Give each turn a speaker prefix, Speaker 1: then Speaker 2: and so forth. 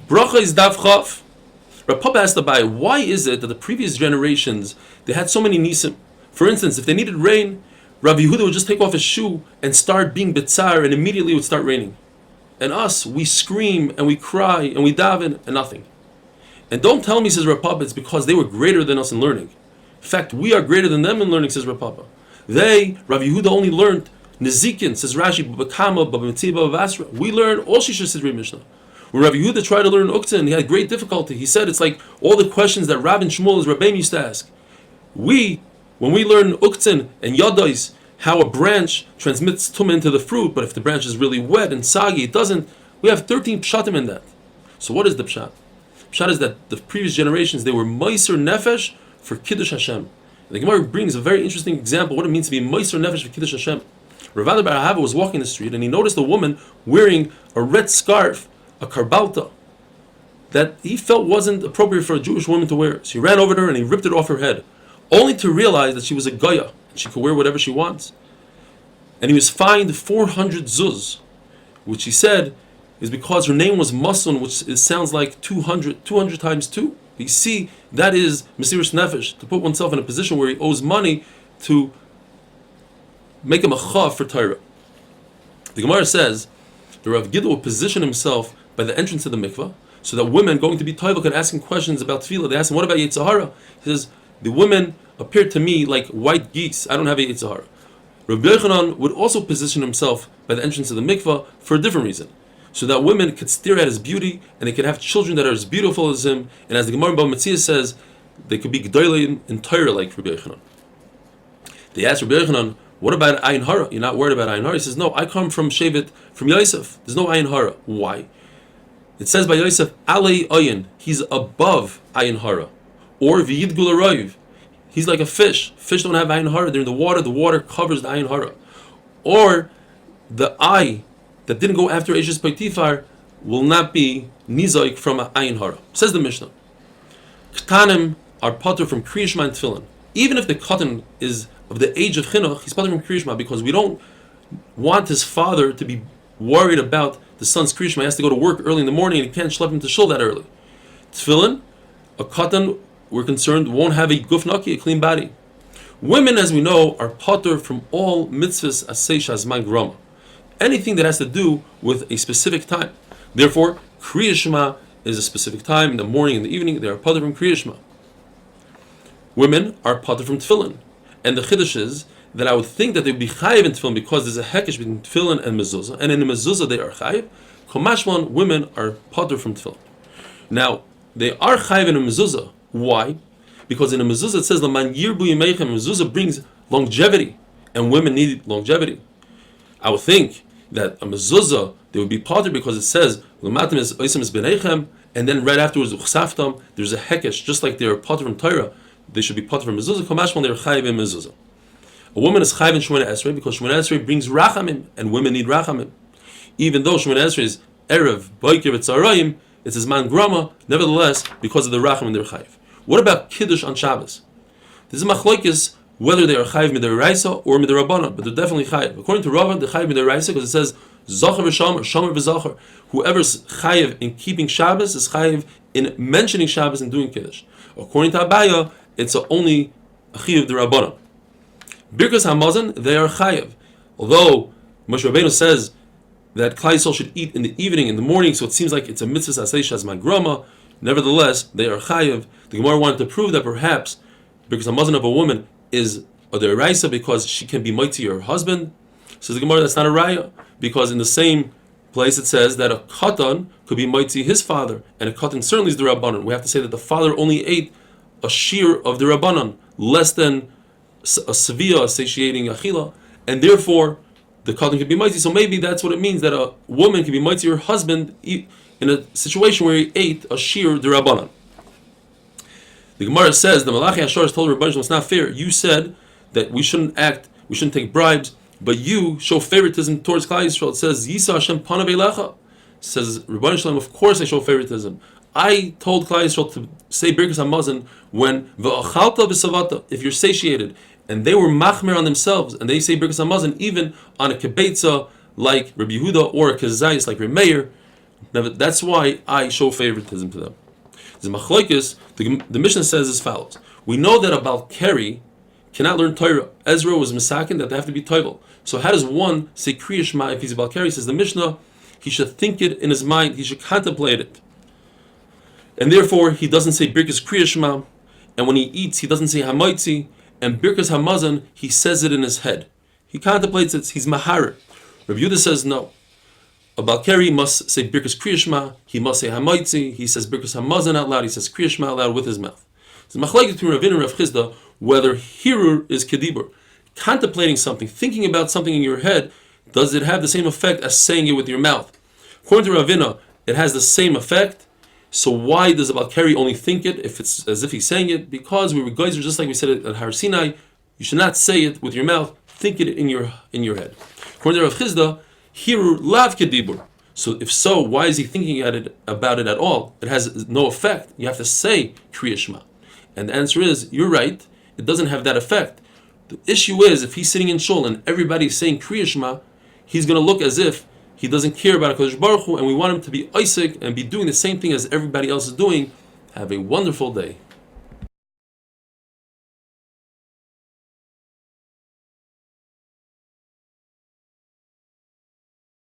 Speaker 1: Berachos Daf. Rav Papa asked Abai, why is it that the previous generations, they had so many nisim? For instance, if they needed rain, Rav Yehuda would just take off his shoe and start being bitzar, and immediately it would start raining. And us, we scream and we cry and we daven and nothing. And don't tell me, says Rav Papa, it's because they were greater than us in learning. In fact, we are greater than them in learning, says Rav Papa. Rav Yehuda only learned Nezikin, says Rashi, Babakama, Babamitzi, Babavasra. We learn all Shisha Sidrei Mishnah. When Rav Yehuda tried to learn Uktzin, he had great difficulty. He said it's like all the questions that Rab and Shmuel, his Rabbeim, used to ask. When we learn Uktzin and Yadais, how a branch transmits tumah into the fruit, but if the branch is really wet and soggy, it doesn't. We have 13 pshatim in that. So what is the pshat? Pshat is that the previous generations, they were meiser nefesh for Kiddush Hashem. And the Gemara brings a very interesting example what it means to be meiser nefesh for Kiddush Hashem. Rav Eli Bar Ahava was walking the street and he noticed a woman wearing a red scarf, a karbalta, that he felt wasn't appropriate for a Jewish woman to wear. So he ran over to her and he ripped it off her head, only to realize that she was a goya. She could wear whatever she wants. And he was fined 400 zuz, which he said is because her name was Masun, which sounds like 200 times 2. You see, that is Mesiras Nefesh, to put oneself in a position where he owes money to make him a chav for Torah. The Gemara says the Rav Gidl will position himself by the entrance of the mikvah, so that women going to be toivel could ask him questions about tefillah. They ask him, what about Yetzer Hara? He says, the women appeared to me like white geese. I don't have a Yetzer Hara. Rabbi Yochanan would also position himself by the entrance of the mikvah for a different reason, so that women could stare at his beauty and they could have children that are as beautiful as him. And as the Gemara in Bava Metzia says, they could be gedolim in Torah like Rabbi Yochanan. They asked Rabbi Yochanan, what about Ayin Hara? You're not worried about Ayin Hara? He says, no, I come from Shevet, from Yosef. There's no Ayin Hara. Why? It says by Yosef, Alei Ayin, he's above Ayin Hara. Or V'yid Gularoiv, he's like a fish. Fish don't have Ayin Hara. They're in the water covers the Ayin Hara. Or the eye that didn't go after Eshes Peitifar will not be Nizoik from Ayin Hara. Says the Mishnah. Ktanim are potter from Kriya Shema and Tefillin. Even if the katan is of the age of Chinuch, he's potter from Kriya Shema because we don't want his father to be worried about the son's Kriya Shema. He has to go to work early in the morning and he can't schlep him to shul that early. Tefillin, a katan, we're concerned, won't have a guf naki, a clean body. Women, as we know, are potter from all mitzvahs asay shazman grama. Anything that has to do with a specific time. Therefore, Kriya Shema is a specific time, in the morning, in the evening, they are potter from Kriya Shema. Women are potter from Tefillin. And the Chiddush is that I would think that they would be chayiv in Tefillin because there's a hekesh between Tefillin and mezuzah. And in the mezuzah they are chayiv. Komashman, women are potter from Tefillin. Now, they are chayiv in a mezuzah. Why? Because in a mezuzah it says, Laman yirbu yimeichem, mezuzah brings longevity. And women need longevity. I would think that a mezuzah, they would be potter because it says, Lamatim is oisem is beneichem, and then right afterwards, uchsaftam, there's a hekesh, just like they are potter from Torah, they should be potter from mezuzah. Komashman, they are chayiv in mezuzah. A woman is chayiv in Shemona Esrei because Shemona Esrei brings rachamim, and women need rachamim. Even though Shemona Esrei is erev, boiker, v'tzarayim, it's his man grama, nevertheless, because of the rachamim, they're chayiv. What about kiddush on Shabbos? This is machlokes whether they are chayiv midiraisa or midirabana, but they're definitely chayiv. According to Rava, they're chayiv midiraisa because it says zachar v'shamar, shamar v'zachar. Whoever's chayiv in keeping Shabbos is chayiv in mentioning Shabbos and doing kiddush. According to Abaya, it's only a chayiv d'rabana. Birkas Hamazon, they are chayiv. Although Moshe Rabbeinu says that Klal Yisrael should eat in the evening, in the morning, so it seems like it's a mitzvah asay shazman grama. Nevertheless, they are chayiv. The Gemara wanted to prove that perhaps Birkas Hamazon of a woman is a deraisa because she can be mighty her husband. Says the Gemara, that's not a raya, because in the same place it says that a katan could be mighty his father, and a katan certainly is the rabbanon. We have to say that the father only ate a shear of the rabbanon, less than a sevilla satiating achila, and therefore the katan can be mighty. So maybe that's what it means, that a woman can be mighty her husband in a situation where he ate a shear the rabbanon. The Gemara says the Malachi Ashar told Rabbanon, it's not fair. You said that we shouldn't take bribes, but you show favoritism towards Klal Yisrael. It says Yisa Hashem Panav Eilecha. Says Rabbanon Shalom, of course I show favoritism. I told Klal Yisrael to say Birkas Hamazon when V'achalta v'savata, if you're satiated, and they were machmer on themselves, and they say Birkas Hamazon even on a kibetza like Rabbi Yehuda or a kezayis like Reb Meir, That's why I show favoritism to them. The Machlokes, the Mishnah says as follows: we know that a Bal Keri cannot learn Torah. Ezra was misakin that they have to be toivel. So how does one say Kriya Shema if he's a Bal Keri? Says the Mishnah, he should think it in his mind, he should contemplate it. And therefore, he doesn't say Birkas Kriya Shema, and when he eats, he doesn't say Hamaitzi, and Birkas Hamazon, he says it in his head. He contemplates it, he's Maharer. Rabbi Yehuda says no. A Bal Keri must say Birkas Kriya Shema, he must say Hamaitzi, he says Birkas Hamazon out loud, he says Kriya Shema out loud with his mouth. So Machlokes between Ravina and Rav Chizda, whether Hirur is Kedibur, contemplating something, thinking about something in your head, does it have the same effect as saying it with your mouth? According to Ravina, it has the same effect. So why does a Bal Keri only think it if it's as if he's saying it? Because we were geyser, just like we said at Har Sinai, you should not say it with your mouth, think it in your head. According to Rav Chizda, Hirur lav kedibur. So if so, why is he thinking about it at all? It has no effect. You have to say Kriya Shema. And the answer is, you're right, it doesn't have that effect. The issue is, if he's sitting in shul and everybody's saying Kriya Shema, he's going to look as if he doesn't care about HaKadosh Baruch Hu, and we want him to be Isaac and be doing the same thing as everybody else is doing. Have a wonderful day.